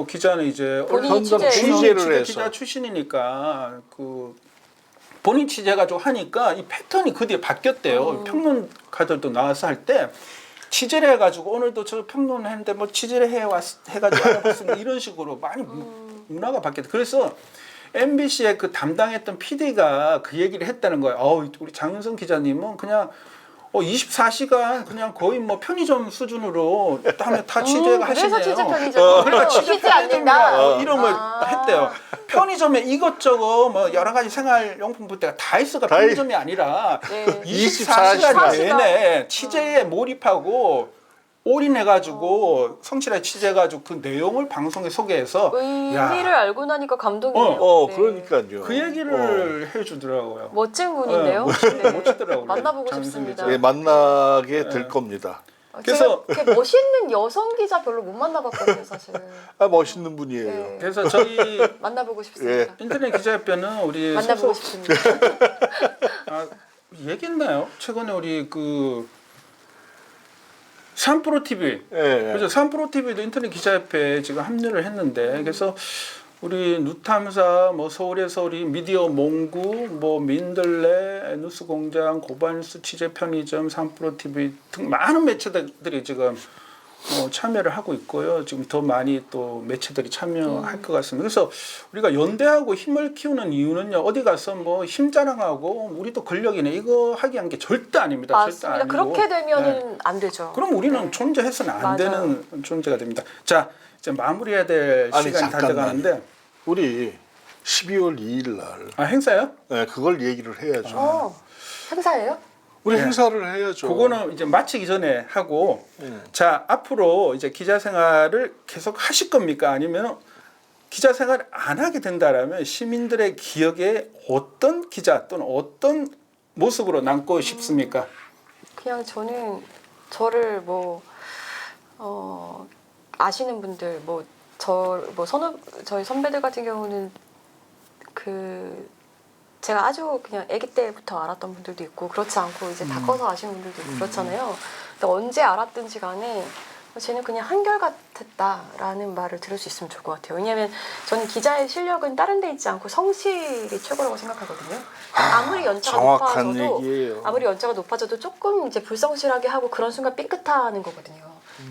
기자는 이제 본인이 취재를 해서 기자 출신이니까 그 본인 취재가지고 하니까 이 패턴이 그 뒤에 바뀌었대요. 평론가들도 나와서 할 때 취재를 해가지고 오늘도 저 평론했는데 뭐 취재를 해가지고 알아봤습니다. 이런 식으로 많이 문화가 바뀌었대. 그래서 MBC의 그 담당했던 PD가 그 얘기를 했다는 거예요. 우리 장윤선 기자님은 그냥 24시간 그냥 거의 뭐 편의점 수준으로 하면 다 취재가 하시네요. 그래서 취재 편의점. 그러니까 취재 쉬지 않는다. 이름을 했대요. 편의점에 이것저것 뭐 여러 가지 생활용품 볼 때가 다 있어가 다 편의점이 아니라 네. 24시간 24시간 내내 취재에 몰입하고 올인해가지고 성실하게 취재해가지고 그 내용을 방송에 소개해서 의미를 알고 나니까 감동이에요. 네. 그러니까요. 그 얘기를 해주더라고요. 멋진 분인데요. 네. 멋지더라고요. 만나보고 장윤선 싶습니다. 기자. 예, 만나게 될 겁니다. 그래서- 제가 이렇게 멋있는 여성 기자 별로 못 만나봤거든요, 사실. 멋있는 분이에요. 네. 그래서 저희 만나보고 싶습니다. 인터넷 기자협회는 우리 만나보고 소속 싶습니다. 얘기했나요? 최근에 우리 그 산프로 TV 예. 그래서 산프로 TV도 인터넷 기자협회에 지금 합류를 했는데, 그래서 우리 누탐사, 뭐 서울의 소리, 미디어 몽구, 뭐 민들레, 뉴스공장, 고발뉴스, 취재 편의점, 산프로 TV 등 많은 매체들이 지금 참여를 하고 있고요. 지금 더 많이 또 매체들이 참여할 것 같습니다. 그래서 우리가 연대하고 힘을 키우는 이유는요, 어디 가서 뭐 힘 자랑하고 우리도 권력이네 이거 하기 한 게 절대 아닙니다. 맞습니다. 절대 아니고. 그렇게 되면은 네. 안 되죠. 그럼 우리는 네. 존재해서는 안 맞아요. 되는 존재가 됩니다. 자, 이제 마무리해야 될 아니, 시간이 다 돼가는데, 우리 12월 2일 날 행사요? 그걸 얘기를 해야죠. 행사예요? 우리 네. 행사를 해야죠. 그거는 이제 마치기 전에 하고, 네. 자, 앞으로 이제 기자 생활을 계속 하실 겁니까? 아니면 기자 생활을 안 하게 된다라면 시민들의 기억에 어떤 기자 또는 어떤 모습으로 남고 싶습니까? 그냥 저는 저를 아시는 분들 저희 선배들 같은 경우는 그 제가 아주 그냥 아기 때부터 알았던 분들도 있고 그렇지 않고 이제 다 커서 아시는 분들도 있고 그렇잖아요. 근데 언제 알았든지 간에 쟤는 그냥 한결같았다라는 말을 들을 수 있으면 좋을 것 같아요. 왜냐하면 저는 기자의 실력은 다른 데 있지 않고 성실이 최고라고 생각하거든요. 아무리 연차가 정확한 높아져도 얘기예요. 아무리 연차가 높아져도 조금 이제 불성실하게 하고 그런 순간 삐끗하는 거거든요.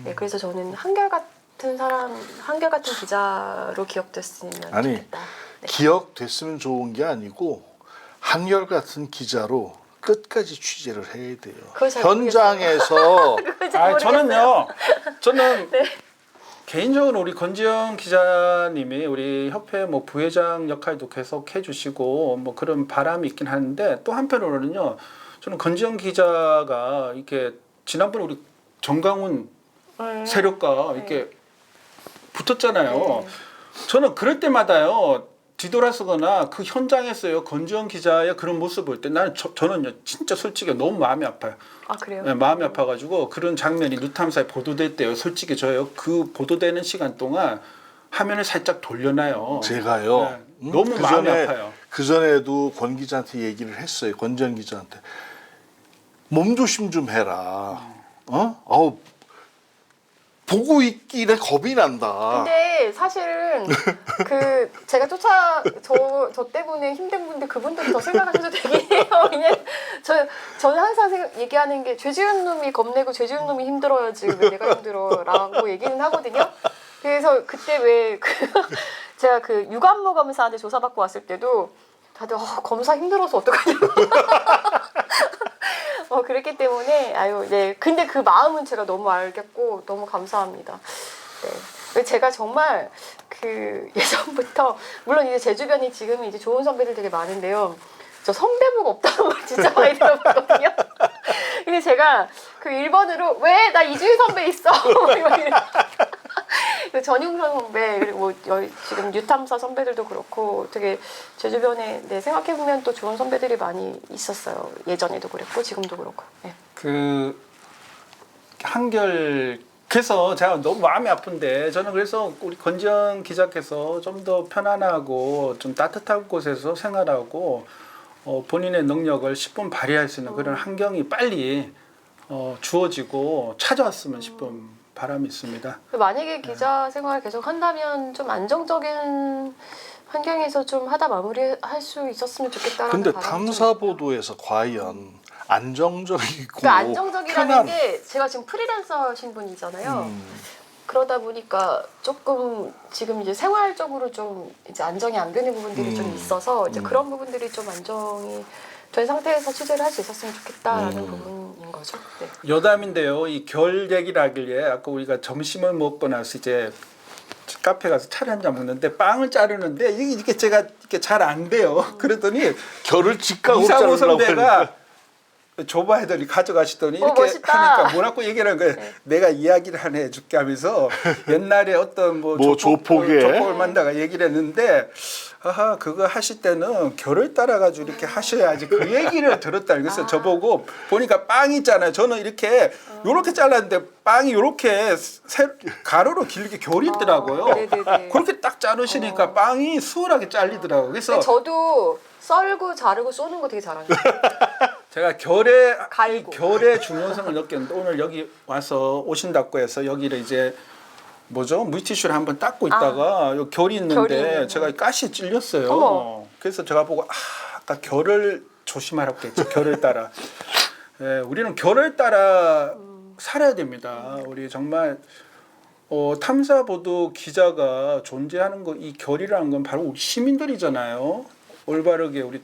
네, 그래서 저는 한결같은 사람, 한결같은 기자로 기억됐으면 아니, 좋겠다. 네. 기억됐으면 좋은 게 아니고 한결같은 기자로 끝까지 취재를 해야 돼요. 그걸 잘 현장에서 그걸 잘 모르겠어요. 저는 네. 개인적으로 우리 권지영 기자님이 우리 협회 뭐 부회장 역할도 계속 해주시고 뭐 그런 바람이 있긴 하는데 또 한편으로는요, 저는 권지영 기자가 이렇게 지난번에 우리 정강훈 세력과 이렇게 붙었잖아요. 네. 저는 그럴 때마다요, 뒤돌아서거나 그 현장에서요, 권지영 기자의 그런 모습 볼 때 저는요 진짜 솔직히 너무 마음이 아파요. 아 그래요? 네, 마음이 아파가지고 그런 장면이 뉴탐사에 보도될 때요, 솔직히 저요 그 보도되는 시간 동안 화면을 살짝 돌려놔요. 제가요. 네, 너무 마음이 아파요. 그 전에도 권 기자한테 얘기를 했어요. 권지영 기자한테 몸 조심 좀 해라. 보고 있길래 겁이 난다. 근데 사실은 그 제가 저 때문에 힘든 분들 그분들이 더 생각하셔도 되긴 해요. 왜냐면 저는 항상 얘기하는 게 죄 지은 놈이 겁내고 죄 지은 놈이 힘들어야지 왜 내가 힘들어라고 얘기는 하거든요. 그래서 그때 제가 그 유관모 검사한테 조사받고 왔을 때도 다들 검사 힘들어서 어떡하냐고. 그랬기 때문에 네. 근데 그 마음은 제가 너무 알겠고 너무 감사합니다. 네. 제가 정말 그 예전부터 물론 이제 제 주변에 지금 이제 좋은 선배들 되게 많은데요. 저 선배복 없다는 말 진짜 많이 들어봤거든요. 근데 제가 그 1번으로 왜 나 이주희 선배 있어. 그 전용선 선배 그리고 지금 뉴탐사 선배들도 그렇고 되게 제 주변에 생각해보면 또 좋은 선배들이 많이 있었어요. 예전에도 그랬고 지금도 그렇고. 네. 그래서 제가 너무 마음이 아픈데 저는 그래서 우리 권지영 기자께서 좀 더 편안하고 좀 따뜻한 곳에서 생활하고 본인의 능력을 10분 발휘할 수 있는 그런 환경이 빨리 주어지고 찾아왔으면 싶은 바람이 있습니다. 만약에 기자 생활 계속 한다면 좀 안정적인 환경에서 좀 하다 마무리할 수 있었으면 좋겠다라는 근데 바람이 탐사 좀 보도에서 과연 안정적이고 그러니까 안정적이라는 편안. 게 제가 지금 프리랜서 신분이잖아요. 그러다 보니까 조금 지금 이제 생활적으로 좀 이제 안정이 안 되는 부분들이 좀 있어서 이제 그런 부분들이 좀 안정이 된 상태에서 취재를 할 수 있었으면 좋겠다라는 부분인 거죠. 네. 여담인데요. 이 겨울 얘기를 하길래 아까 우리가 점심을 먹고 나서 이제 카페 가서 차를 한 잔 먹는데 빵을 자르는데 이게 제가 이게 잘 안 돼요. 그랬더니 결을 직각으로 이상호 자르려고 선배가 줘봐 해더니 가져가시더니 이렇게 멋있다. 하니까 뭐라고 얘기를 한 거예요. 네. 내가 이야기를 하나 해줄게 하면서 옛날에 어떤 뭐 조폭에 조폭을 만나가 얘기를 했는데 그거 하실 때는 결을 따라가지고 이렇게 하셔야지 그 얘기를 들었다. 그래서 저보고 보니까 빵이 있잖아요. 저는 이렇게 요렇게 잘랐는데 빵이 요렇게 가로로 길게 결이 있더라고요. 네네네. 그렇게 딱 자르시니까 빵이 수월하게 잘리더라고요. 그래서 근데 저도 썰고 자르고 쏘는 거 되게 잘하는 거예요. 제가 갈고. 결의 중요성을 느꼈는데 오늘 여기 와서 오신다고 해서 여기를 이제 물티슈를 한번 닦고 있다가 요 결이 있는데 제가 가시에 찔렸어요. 어머. 그래서 제가 보고 아까 결을 조심하라고 했죠. 결을 따라. 예, 우리는 결을 따라 살아야 됩니다. 우리 정말 탐사보도 기자가 존재하는 거, 이 결이라는 건 바로 우리 시민들이잖아요. 올바르게 우리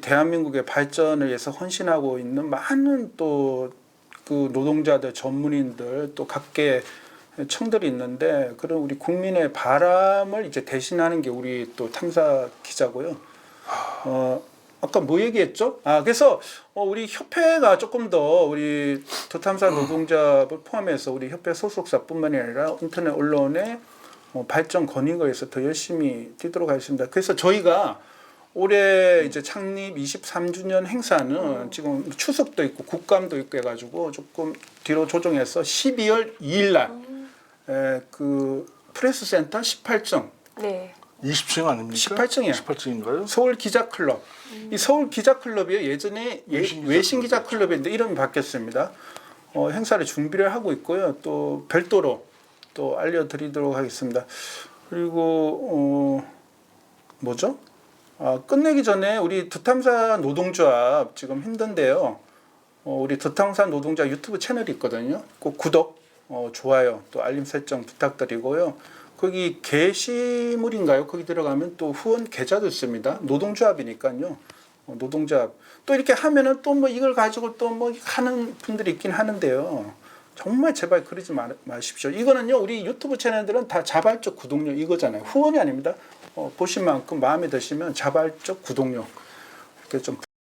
대한민국의 발전을 위해서 헌신하고 있는 많은 또 그 노동자들, 전문인들, 또 각계 청들이 있는데 그런 우리 국민의 바람을 이제 대신하는 게 우리 또 탐사 기자고요. 아까 뭐 얘기했죠? 그래서 우리 협회가 조금 더 우리 도탐사 노동자를 포함해서 우리 협회 소속사뿐만이 아니라 인터넷 언론의 발전 권익을 위해서 더 열심히 뛰도록 하겠습니다. 그래서 저희가 올해 이제 창립 23주년 행사는 지금 추석도 있고 국감도 있고 해가지고 조금 뒤로 조정해서 12월 2일 날 그 프레스센터 18층, 네. 20층 아닙니까? 18층이요. 18층인가요? 서울 기자클럽. 이 서울 기자클럽이요. 예전에 외신 기자클럽인데 이름이 바뀌었습니다. 행사를 준비를 하고 있고요. 또 별도로 또 알려드리도록 하겠습니다. 그리고 뭐죠? 끝내기 전에 우리 두탐사 노동조합 지금 힘든데요. 우리 두탐사 노동조합 유튜브 채널이 있거든요. 꼭 구독, 좋아요, 또 알림 설정 부탁드리고요. 거기 게시물인가요? 거기 들어가면 또 후원 계좌도 있습니다. 노동조합이니까요. 노동조합. 또 이렇게 하면은 또 뭐 이걸 가지고 또 뭐 하는 분들이 있긴 하는데요. 정말 제발 그러지 마십시오. 이거는요, 우리 유튜브 채널들은 다 자발적 구독료 이거잖아요. 후원이 아닙니다. 보신 만큼 마음에 드시면 자발적 구독료. 이렇게 좀